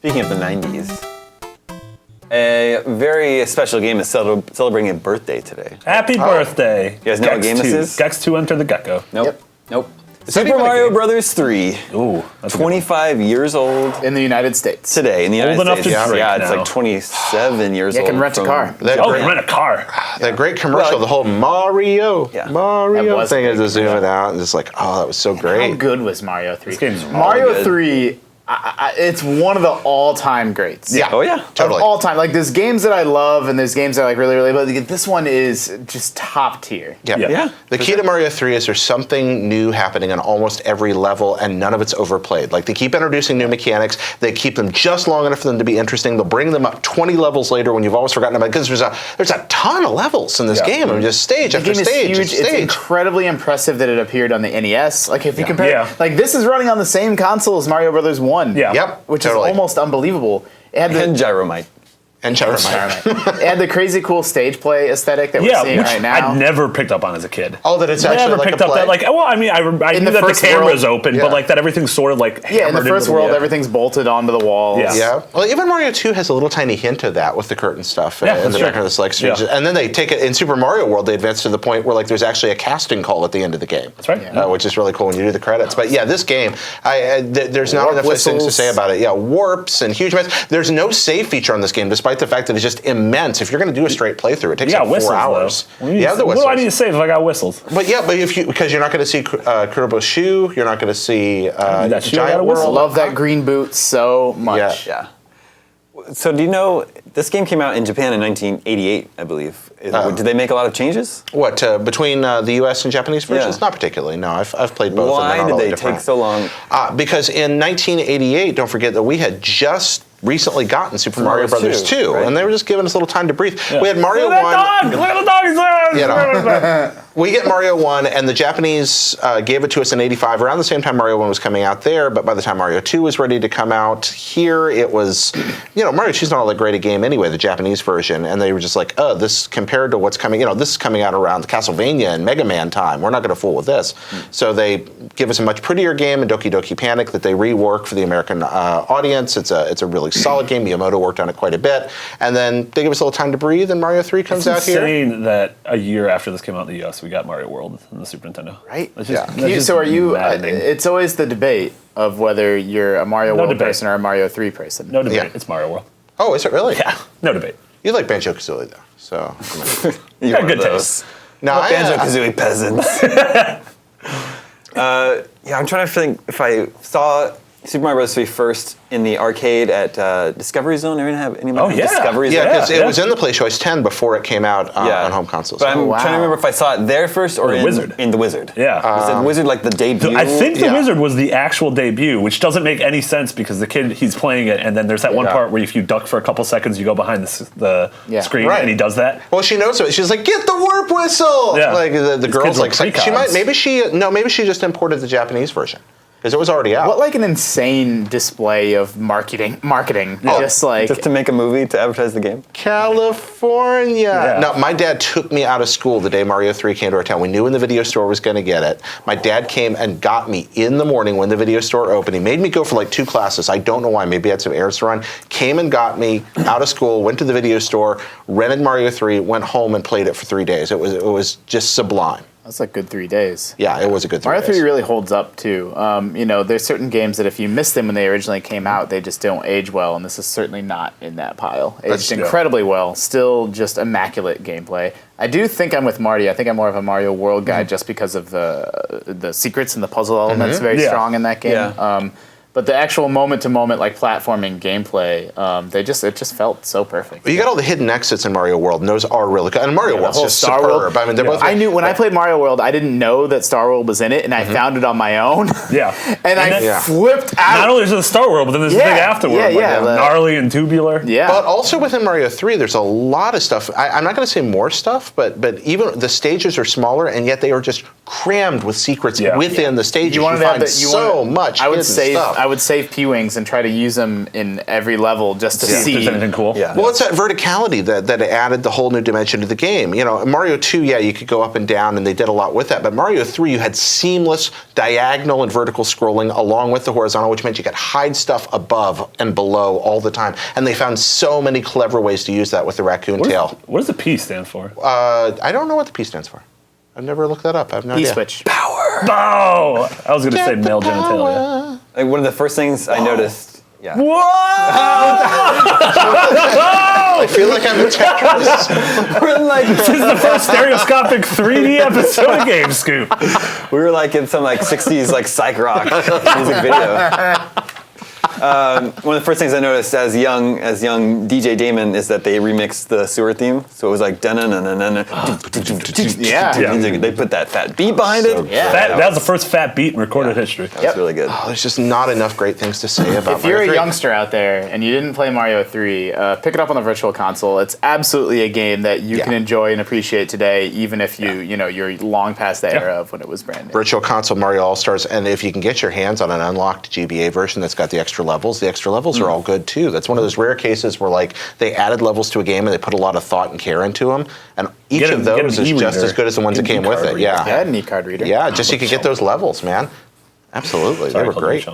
Speaking of the 90s, a very special game is celebrating a birthday today. Happy birthday. You guys know what game this is? Gex 2 Enter the Gecko. Nope. Yep. Nope. Super Mario Brothers 3. Ooh, that's 25 years old In the United States. today in the United Old enough States. to drink Yeah, it's now. like 27 years You old. can rent a car. Rent a car. That great commercial, the whole Mario That Mario thing big, is just zooming out and just like, oh, that was so How great. good was Mario 3? This game's Mario really good. 3, it's one of the all-time greats. Yeah. Oh, yeah. Totally. All time. Like, there's games that I love and there's games that I like really, really love. Like, this one is just top tier. Yeah. Yeah. The key to Mario 3 is there's something new happening on almost every level, and none of it's overplayed. Like, they keep introducing new mechanics. They keep them just long enough for them to be interesting. They'll bring them up 20 levels later when you've always forgotten about it, because there's a ton of levels in this game. I mean, just stage The after game stage is after huge. It's stage. incredibly impressive that it appeared on the NES. Like, if you compare, Yeah. like, this is running on the same console as Mario Brothers 1. Yeah. Yep. Which totally. is almost unbelievable. It had And the, Gyromite. And Gyromite. it had the crazy cool stage play aesthetic that we're Yeah, seeing which right now. I never picked up on as a kid. Oh, that it's actually Never like picked a up play? that. Like, well, I mean, I In knew the that the first camera's world- open, Yeah. but like that everything's sort of like Yeah, in the hammered first into world, the- everything's bolted onto the walls. Yeah. Yeah. Well, even Mario 2 has a little tiny hint of that with the curtain stuff Yeah, in that's the true. back of the select Yeah. screens. And then they take it in Super Mario World, they advance to the point where like there's actually a casting call at the end of the game. That's right. Yeah. Which is really cool when you do the credits. But yeah, this game, there's not Warp enough nice things to whistles. say about it. Yeah, warps and huge mess. There's no save feature on this game, despite the fact that it's just immense. If you're going to do a straight playthrough, it takes You got like 4 whistles, hours. though. You have the What whistles. do I need to save if I got whistles? But yeah, but because you're not going to see Kurobo's shoe, you're not going to see that shoe, I got Giant a whistle. I World. love that green boot so much. Yeah. So do you know, this game came out in Japan in 1988, I believe. Did they make a lot of changes? What, between the US and Japanese versions? Yeah. Not particularly, no. I've played both. Why and they're not did all they different. take so long? Because in 1988, don't forget that we had just recently gotten Super Mario Brothers 2, right. and they were just giving us a little time to breathe. We had Mario Look 1. at that dog! Look at the dog! You know. We get Mario 1, and the Japanese gave it to us in 85, around the same time Mario 1 was coming out there, but by the time Mario 2 was ready to come out here, it was, Mario 2's not all that great a game anyway, the Japanese version, and they were just like, oh, this compared to what's coming, this is coming out around Castlevania and Mega Man time. We're not going to fool with this. So they give us a much prettier game in Doki Doki Panic that they rework for the American audience. It's a really solid game. Miyamoto worked on it quite a bit. And then they give us a little time to breathe, and Mario 3 comes out here. It's insane that a year after this came out in the US, we got Mario World on the Super Nintendo. Right? That's just, Yeah. that's So are just you? maddening. It's always the debate of whether you're a Mario No World debate. person or a Mario 3 person. No debate. Yeah. It's Mario World. Oh, is it really? Yeah, no debate. You like Banjo-Kazooie, though. So, You got were good those. taste. no, Banjo-Kazooie peasants. Yeah, I'm trying to think if I saw Super Mario Bros. 3 first in the arcade at Discovery Zone. Anyone have Oh, yeah. Discovery Zone? Yeah, because Yeah, it yeah. was in the PlayChoice 10 before it came out on home consoles. But I'm wow. trying to remember if I saw it there first or the in Wizard. In the Wizard. Yeah. Was it Wizard like the debut? I think the Yeah. Wizard was the actual debut, which doesn't make any sense because the kid, he's playing it, and then there's that one Yeah. part where if you duck for a couple seconds, you go behind the Yeah. screen, Right. and he does that. Well, she knows it. She's like, "Get the warp whistle!" Yeah. Like the These girl's kids were like, she precogs. might. Maybe she just imported the Japanese version because it was already out. What like an insane display of marketing. Just like Just to make a movie to advertise the game? California. Yeah. No, my dad took me out of school the day Mario 3 came to our town. We knew when the video store was going to get it. My dad came and got me in the morning when the video store opened. He made me go for like 2 classes. I don't know why. Maybe I had some errands to run. Came and got me out of school, went to the video store, rented Mario 3, went home and played it for 3 days. It was just sublime. that's a good 3 days. Yeah, it was a good 3 Mario days. 3 really holds up too. There's certain games that if you miss them when they originally came out, they just don't age well, and this is certainly not in that pile. Aged yeah. incredibly well. Still just immaculate gameplay. I do think I'm with Marty. I think I'm more of a Mario World guy just because of the secrets and the puzzle elements very Yeah. strong in that game. Yeah. But the actual moment-to-moment like platforming gameplay, it just felt so perfect. You got all the hidden exits in Mario World, and those are really good. And Mario the World's whole just Star superb. World. I mean, they're both. I knew when I played Mario World, I didn't know that Star World was in it, and I found it on my own. Yeah. and I then- Yeah. flipped out. Not only is it the Star World, but then there's the Yeah, thing afterward. yeah, like, yeah, the- gnarly and tubular. yeah. But also within Mario 3, there's a lot of stuff. I'm not going to say more stuff, but even the stages are smaller, and yet they are just crammed with secrets Yeah. within the stages. You You wanted to have find the- you so wanted- much I would hidden save. stuff. I would save P-Wings and try to use them in every level just to If see. there's anything cool. Yeah. Well, it's that verticality that added the whole new dimension to the game. You know, Mario 2, yeah, you could go up and down, and they did a lot with that. But Mario 3, you had seamless diagonal and vertical scrolling along with the horizontal, which meant you could hide stuff above and below all the time. And they found so many clever ways to use that with the raccoon tail. What does the P stand for? I don't know what the P stands for. I've never looked that up. I have no idea. P-switch. Oh! I was going to say male genitalia. Like one of the first things I noticed. Yeah. Whoa! I feel like I'm a Tetris. We're like, This is the first stereoscopic 3D episode of Game Scoop. we were like in some like 60s like psych rock music video. One of the first things I noticed as young DJ Damon is that they remixed the sewer theme, so it was like Yeah. They put that fat beat behind it. Yeah. That was the first fat beat in recorded history. That's really good. Oh, there's just not enough great things to say about If you're Mario a 3. youngster out there and you didn't play Mario 3, pick it up on the Virtual Console. It's absolutely a game that you can enjoy and appreciate today, even if you're long past the era of when it was brand new. Virtual Console Mario All-Stars, and if you can get your hands on an unlocked GBA version that's got the extra levels are all good too. That's one of those rare cases where like they added levels to a game and they put a lot of thought and care into them, and each of those is just as good as the ones that came with it. Yeah, I had an e-card reader. yeah, just so you could get those levels, man. Absolutely, they were great.